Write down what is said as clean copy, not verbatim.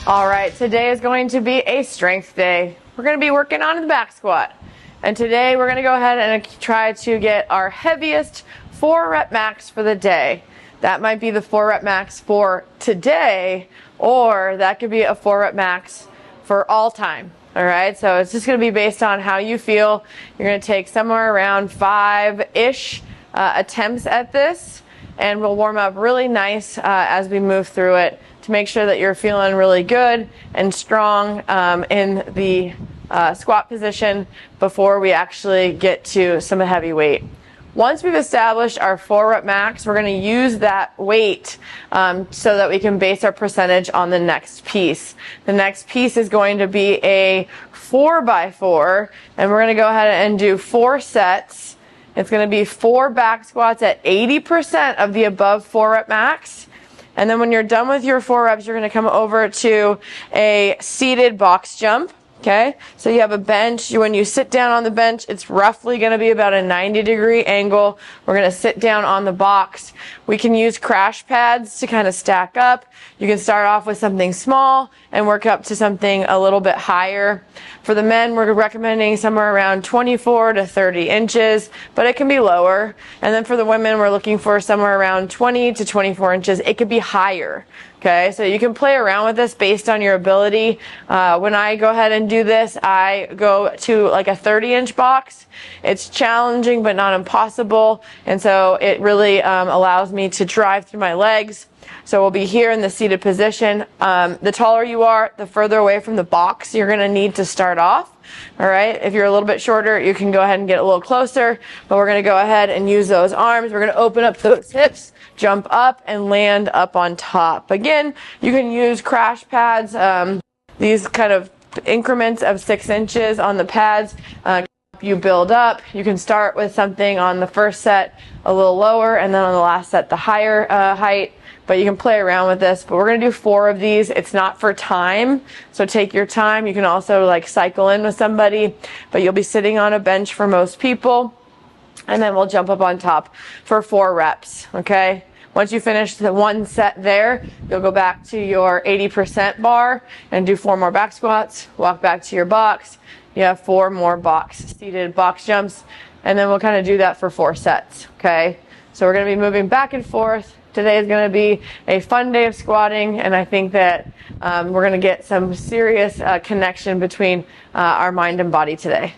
All right, today is going to be a strength day. We're going to be working on the back squat. And today we're going to go ahead and try to get our heaviest 4-rep max for the day. That might be the 4-rep max for today, or that could be a 4-rep max for all time. All right, so it's just going to be based on how you feel. You're going to take somewhere around 5-ish attempts at this, and we'll warm up really nice as we move through it to make sure that you're feeling really good and strong in the squat position before we actually get to some heavy weight. Once we've established our 4-rep max, we're going to use that weight so that we can base our percentage on the next piece. The next piece is going to be a 4x4, and we're going to go ahead and do 4 sets. It's going to be 4 back squats at 80% of the above 4-rep max. And then when you're done with your 4 reps, you're going to come over to a seated box jump. Okay, so you have a bench. When you sit down on the bench, it's roughly going to be about a 90-degree angle. We're going to sit down on the box. We can use crash pads to kind of stack up. You can start off with something small and work up to something a little bit higher. For the men, we're recommending somewhere around 24 to 30 inches, but it can be lower. And then for the women, we're looking for somewhere around 20 to 24 inches. It could be higher. Okay, so you can play around with this based on your ability. When I go ahead and do this, I go to like a 30-inch box. It's challenging but not impossible, and so it really allows me to drive through my legs. So we'll be here in the seated position. The taller you are, the further away from the box you're going to need to start off. All right, if you're a little bit shorter, you can go ahead and get a little closer, but we're going to go ahead and use those arms. We're going to open up those hips, jump up, and land up on top. Again, you can use crash pads, these kind of increments of 6 inches on the pads. You build up. You can start with something on the first set a little lower, and then on the last set the higher height. But you can play around with this. But we're going to do 4 of these. It's not for time, so take your time. You can also like cycle in with somebody, but you'll be sitting on a bench for most people. And then we'll jump up on top for 4 reps, okay? Once you finish the 1 set there, you'll go back to your 80% bar and do 4 more back squats, walk back to your box. You have 4 more seated box jumps, and then we'll kind of do that for 4 sets, okay? So we're going to be moving back and forth. Today is going to be a fun day of squatting, and I think that we're going to get some serious connection between our mind and body today.